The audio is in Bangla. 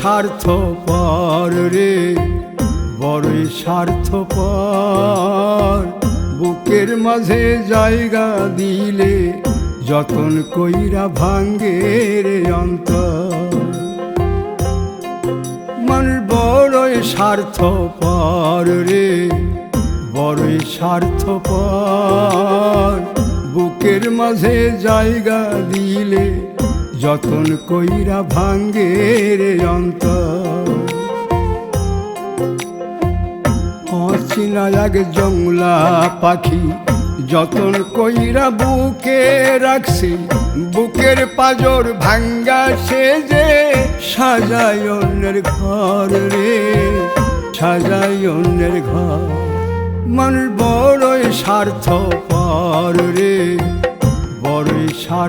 স্বার্থপর রে, বড়ই স্বার্থপর। বুকের মাঝে জায়গা দিলে যতন কইরা ভাঙ্গে রে অন্তর। মানুষ বড়ই স্বার্থপর রে, বড়ই স্বার্থপর। বুকের মাঝে জায়গা দিলে যতন কইরা ভাঙ্গে রে অন্তর। অচিনা এক জংলা পাখি যতন কইরা বুকে রাখছি, বুকের পাজর ভাঙ্গা সে যে সাজায় অন্যের ঘর রে, সাজায় অন্যের ঘর। মানুষ বড়ই স্বার্থপর রে, বড়ই স্বার্থ।